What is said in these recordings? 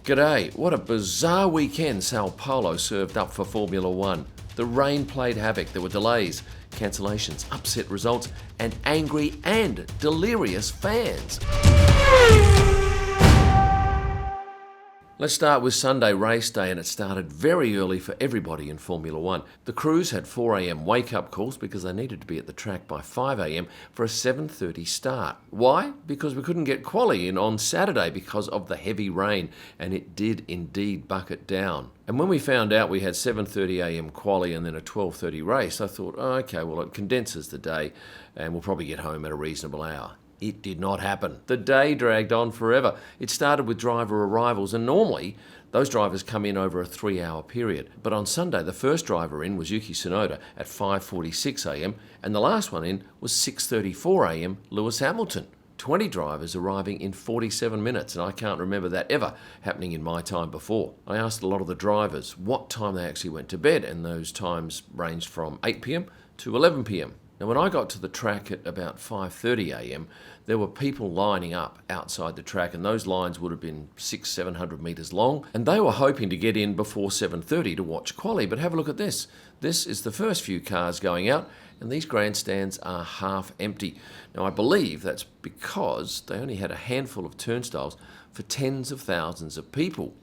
G'day, what a bizarre weekend Sao Paulo served up for Formula One. The rain played havoc, there were delays, cancellations, upset results, and angry and delirious fans. Let's start with Sunday race day, and it started very early for everybody in Formula One. The crews had 4 a.m. wake-up calls because they needed to be at the track by 5 a.m. for a 7:30 start. Why? Because we couldn't get quali in on Saturday because of the heavy rain, and it did indeed bucket down. And when we found out we had 7:30 a.m. quali and then a 12:30 race, I thought, oh, okay, well, it condenses the day and we'll probably get home at a reasonable hour. It did not happen. The day dragged on forever. It started with driver arrivals, and normally those drivers come in over a 3-hour period. But on Sunday, the first driver in was Yuki Tsunoda at 5:46 a.m, and the last one in was 6:34 a.m, Lewis Hamilton. 20 drivers arriving in 47 minutes, and I can't remember that ever happening in my time before. I asked a lot of the drivers what time they actually went to bed, and those times ranged from 8 p.m. to 11 p.m. Now, when I got to the track at about 5:30 a.m, there were people lining up outside the track, and those lines would have been 600-700 metres long, and they were hoping to get in before 7:30 to watch quali. But have a look at this. This is the first few cars going out, and these grandstands are half empty. Now, I believe that's because they only had a handful of turnstiles for tens of thousands of people.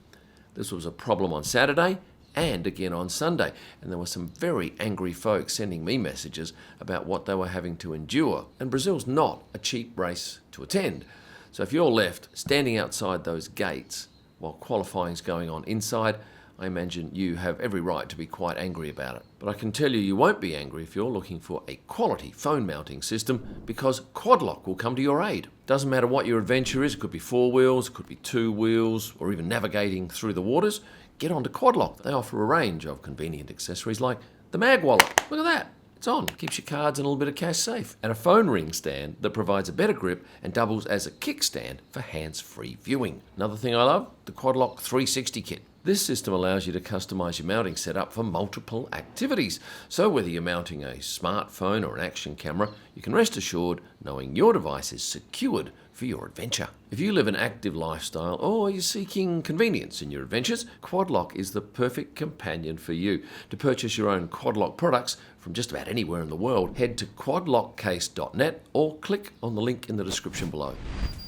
This was a problem on Saturday and again on Sunday, and there were some very angry folks sending me messages about what they were having to endure. And Brazil's not a cheap race to attend, so if you're left standing outside those gates while qualifying's going on inside, I imagine you have every right to be quite angry about it. But I can tell you, you won't be angry if you're looking for a quality phone mounting system, because Quadlock will come to your aid. Doesn't matter what your adventure is, it could be 4 wheels, it could be 2 wheels, or even navigating through the waters. Get on to Quadlock. They offer a range of convenient accessories like the mag wallet. Look at that. It's on. Keeps your cards and a little bit of cash safe. And a phone ring stand that provides a better grip and doubles as a kickstand for hands-free viewing. Another thing I love, the Quadlock 360 kit. This system allows you to customize your mounting setup for multiple activities. So whether you're mounting a smartphone or an action camera, you can rest assured knowing your device is secured for your adventure. If you live an active lifestyle or you're seeking convenience in your adventures, Quadlock is the perfect companion for you. To purchase your own Quadlock products from just about anywhere in the world, head to quadlockcase.net or click on the link in the description below.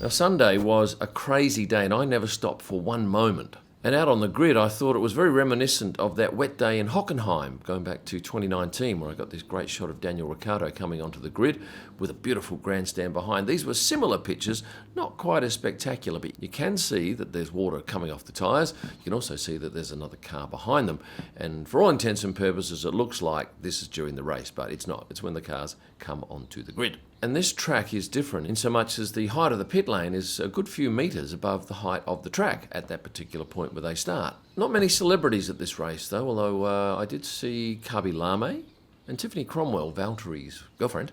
Now, Sunday was a crazy day, and I never stopped for one moment. And out on the grid, I thought it was very reminiscent of that wet day in Hockenheim, going back to 2019, where I got this great shot of Daniel Ricciardo coming onto the grid with a beautiful grandstand behind. These were similar pictures, not quite as spectacular, but you can see that there's water coming off the tyres. You can also see that there's another car behind them. And for all intents and purposes, it looks like this is during the race, but it's not. It's when the cars come onto the grid. And this track is different in so much as the height of the pit lane is a good few metres above the height of the track at that particular point where they start. Not many celebrities at this race though, although I did see Kabi Lame and Tiffany Cromwell, Valtteri's girlfriend,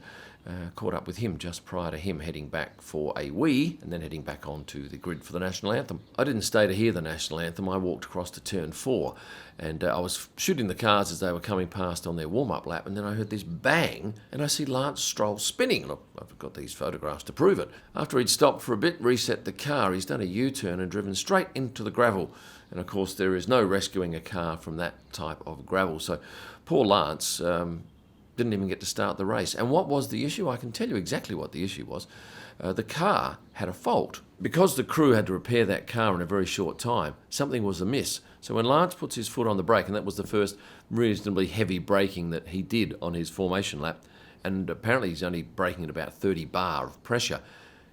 caught up with him just prior to him heading back for a wee and then heading back onto the grid for the national anthem. I didn't stay to hear the national anthem. I walked across to turn 4, and I was shooting the cars as they were coming past on their warm-up lap, and then I heard this bang, and I see Lance Stroll spinning. Look, I've got these photographs to prove it. After he'd stopped for a bit, reset the car, he's done a U-turn and driven straight into the gravel. And of course, there is no rescuing a car from that type of gravel. So poor Lance didn't even get to start the race. And what was the issue? I can tell you exactly what the issue was. The car had a fault. Because the crew had to repair that car in a very short time, something was amiss. So when Lance puts his foot on the brake, and that was the first reasonably heavy braking that he did on his formation lap, and apparently he's only braking at about 30 bar of pressure.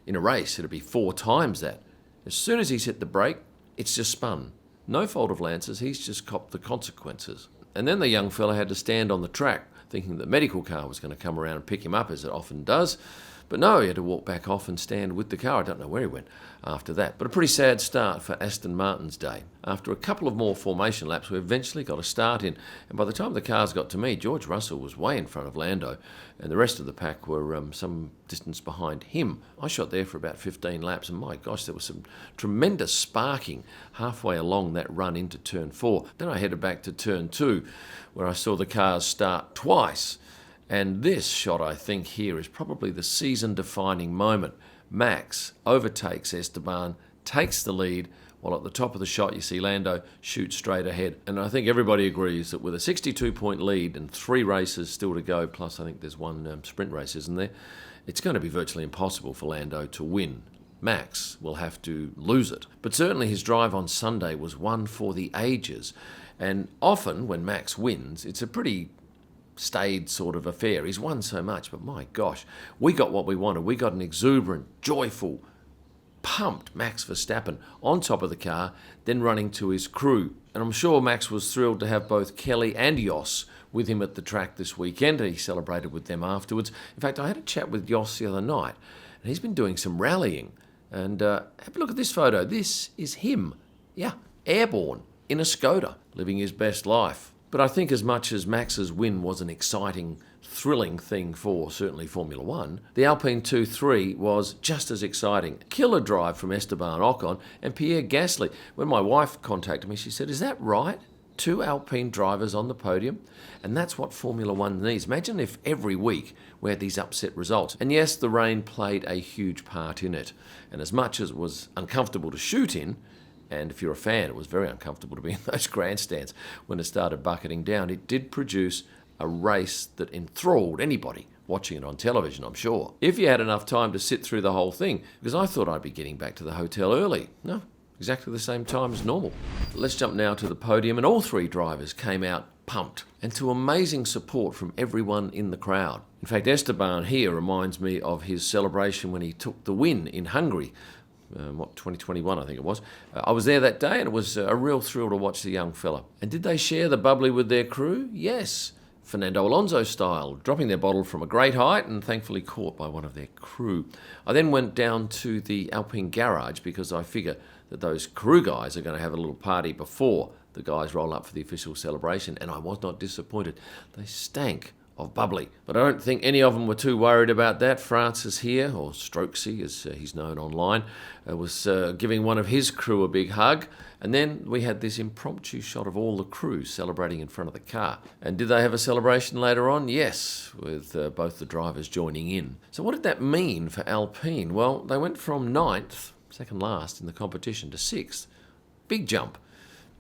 In a race, it'd be 4 times that. As soon as he's hit the brake, it's just spun. No fault of Lance's, he's just copped the consequences. And then the young fella had to stand on the track, thinking the medical car was going to come around and pick him up, as it often does. But no, he had to walk back off and stand with the car. I don't know where he went after that. But a pretty sad start for Aston Martin's day. After a couple of more formation laps, we eventually got a start in. And by the time the cars got to me, George Russell was way in front of Lando, and the rest of the pack were some distance behind him. I shot there for about 15 laps, and my gosh, there was some tremendous sparking halfway along that run into turn 4. Then I headed back to turn 2, where I saw the cars start twice. And this shot, I think, here is probably the season-defining moment. Max overtakes Esteban, takes the lead while at the top of the shot you see Lando shoot straight ahead. And I think everybody agrees that with a 62-point lead and 3 races still to go, plus I think there's one sprint race, isn't there? It's going to be virtually impossible for Lando to win. Max will have to lose it. But certainly his drive on Sunday was one for the ages. And often when Max wins, it's a pretty staid sort of affair. He's won so much, but my gosh, we got what we wanted. We got an exuberant, joyful, pumped Max Verstappen on top of the car, then running to his crew. And I'm sure Max was thrilled to have both Kelly and Jos with him at the track this weekend. He celebrated with them afterwards. In fact, I had a chat with Jos the other night, and he's been doing some rallying. And have a look at this photo. This is him. Yeah, airborne in a Skoda, living his best life. But I think as much as Max's win was an exciting, thrilling thing for certainly Formula 1, the Alpine 2-3 was just as exciting. Killer drive from Esteban Ocon and Pierre Gasly. When my wife contacted me, she said, "Is that right? 2 Alpine drivers on the podium?" And that's what Formula 1 needs. Imagine if every week we had these upset results. And yes, the rain played a huge part in it. And as much as it was uncomfortable to shoot in, and if you're a fan, it was very uncomfortable to be in those grandstands when it started bucketing down, it did produce a race that enthralled anybody watching it on television, I'm sure. If you had enough time to sit through the whole thing, because I thought I'd be getting back to the hotel early. No, exactly the same time as normal. Let's jump now to the podium, and all 3 drivers came out pumped, and to amazing support from everyone in the crowd. In fact, Esteban here reminds me of his celebration when he took the win in Hungary. 2021 I think it was. I was there that day, and it was a real thrill to watch the young fella. And did they share the bubbly with their crew? Yes. Fernando Alonso style, dropping their bottle from a great height and thankfully caught by one of their crew. I then went down to the Alpine garage because I figure that those crew guys are going to have a little party before the guys roll up for the official celebration, and I was not disappointed. They stank of bubbly. But I don't think any of them were too worried about that. Francis here, or Strokesy as he's known online, was giving one of his crew a big hug. And then we had this impromptu shot of all the crew celebrating in front of the car. And did they have a celebration later on? Yes, with both the drivers joining in. So what did that mean for Alpine? Well, they went from 9th, second last in the competition, to 6th. Big jump.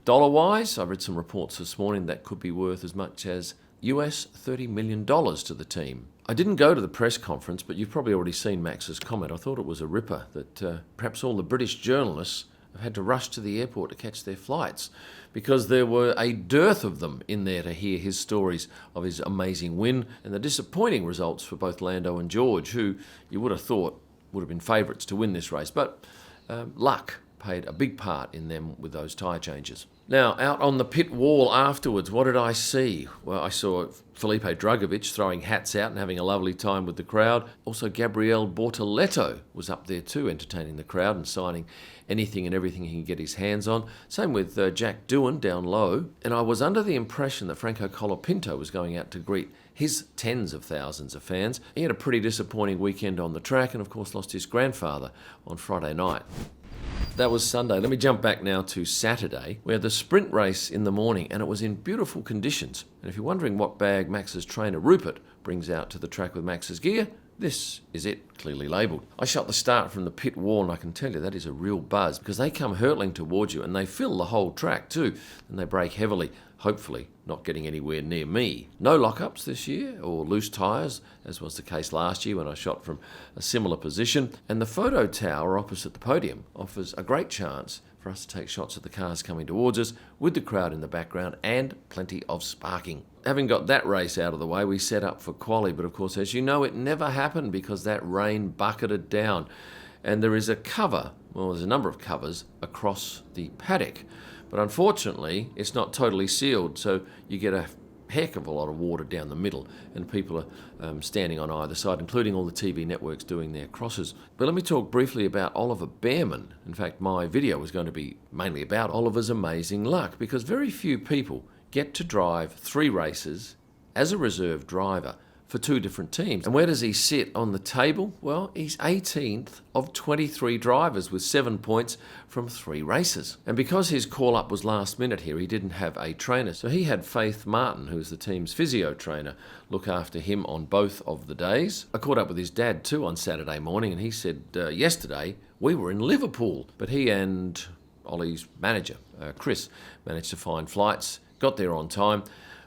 Dollar-wise, I read some reports this morning that could be worth as much as US $30 million to the team. I didn't go to the press conference, but you've probably already seen Max's comment. I thought it was a ripper that perhaps all the British journalists have had to rush to the airport to catch their flights because there were a dearth of them in there to hear his stories of his amazing win and the disappointing results for both Lando and George, who you would have thought would have been favourites to win this race. But luck played a big part in them with those tyre changes. Now, out on the pit wall afterwards, what did I see? Well, I saw Felipe Drugovich throwing hats out and having a lovely time with the crowd. Also, Gabriele Bortoleto was up there too, entertaining the crowd and signing anything and everything he can get his hands on. Same with Jack Doohan down low. And I was under the impression that Franco Colapinto was going out to greet his tens of thousands of fans. He had a pretty disappointing weekend on the track and, of course, lost his grandfather on Friday night. That was Sunday. Let me jump back now to Saturday. We had the sprint race in the morning, and it was in beautiful conditions. And if you're wondering what bag Max's trainer Rupert brings out to the track with Max's gear, this is it, clearly labelled. I shot the start from the pit wall, and I can tell you that is a real buzz because they come hurtling towards you, and they fill the whole track too, and they brake heavily, hopefully not getting anywhere near me. No lockups this year, or loose tyres, as was the case last year when I shot from a similar position. And the photo tower opposite the podium offers a great chance for us to take shots of the cars coming towards us with the crowd in the background and plenty of sparking. Having got that race out of the way, we set up for quali, but of course, as you know, it never happened because that rain bucketed down. And there is a cover, well, there's a number of covers across the paddock, but unfortunately, it's not totally sealed, so you get a heck of a lot of water down the middle, and people are standing on either side, including all the TV networks doing their crosses. But let me talk briefly about Oliver Bearman. In fact, my video was going to be mainly about Oliver's amazing luck, because very few people get to drive 3 races as a reserve driver for 2 different teams. And where does he sit on the table? Well, he's 18th of 23 drivers with 7 points from 3 races. And because his call-up was last minute here, he didn't have a trainer. So he had Faith Martin, who's the team's physio trainer, look after him on both of the days. I caught up with his dad too on Saturday morning, and he said yesterday we were in Liverpool. But he and Ollie's manager, Chris, managed to find flights, got there on time.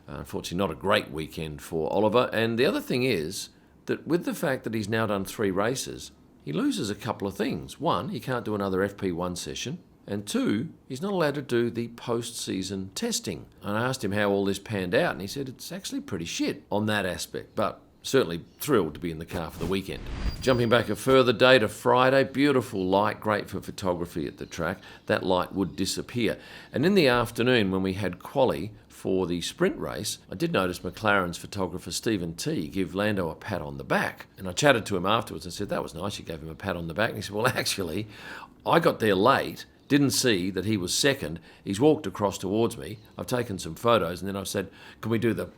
Unfortunately, not a great weekend for Oliver. And the other thing is that with the fact that he's now done 3 races, he loses a couple of things. One, he can't do another FP1 session. And 2, he's not allowed to do the post-season testing. And I asked him how all this panned out, and he said it's actually pretty shit on that aspect. But certainly thrilled to be in the car for the weekend. Jumping back a further day to Friday, beautiful light, great for photography at the track. That light would disappear. And in the afternoon, when we had quali for the sprint race, I did notice McLaren's photographer Stephen T give Lando a pat on the back. And I chatted to him afterwards and said, that was nice, you gave him a pat on the back. And he said, well, actually, I got there late, didn't see that he was second. He's walked across towards me. I've taken some photos, and then I've said, can we do the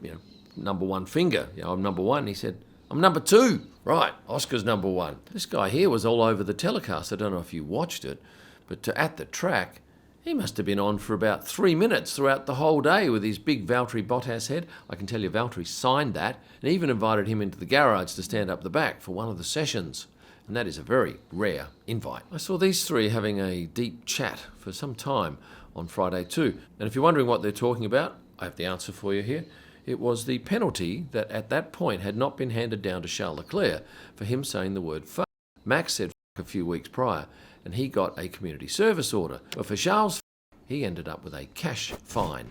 number 1 finger? I'm number 1. And he said, I'm number 2. Right, Oscar's number 1. This guy here was all over the telecast. I don't know if you watched it, but at the track, he must have been on for about 3 minutes throughout the whole day with his big Valtteri Bottas head. I can tell you Valtteri signed that and even invited him into the garage to stand up the back for one of the sessions. And that is a very rare invite. I saw these 3 having a deep chat for some time on Friday too. And if you're wondering what they're talking about, I have the answer for you here. It was the penalty that at that point had not been handed down to Charles Leclerc for him saying the word fuck. Max said fuck a few weeks prior, and he got a community service order. But for Charles, he ended up with a cash fine.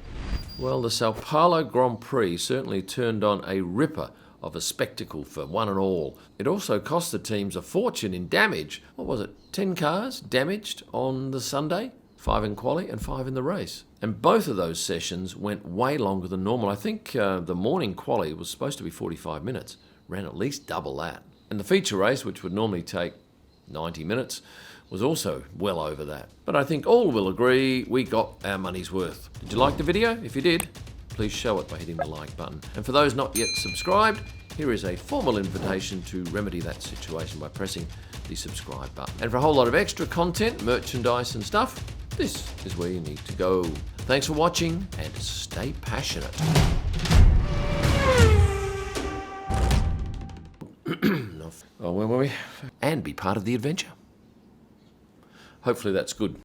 Well, the Sao Paulo Grand Prix certainly turned on a ripper of a spectacle for one and all. It also cost the teams a fortune in damage. What was it, 10 cars damaged on the Sunday? 5 in quali and 5 in the race. And both of those sessions went way longer than normal. I think the morning quali was supposed to be 45 minutes, ran at least double that. And the feature race, which would normally take 90 minutes, was also well over that. But I think all will agree we got our money's worth. Did you like the video? If you did, please show it by hitting the like button. And for those not yet subscribed, here is a formal invitation to remedy that situation by pressing the subscribe button. And for a whole lot of extra content, merchandise and stuff, this is where you need to go. Thanks for watching and stay passionate. Oh, where were we? And be part of the adventure. Hopefully that's good.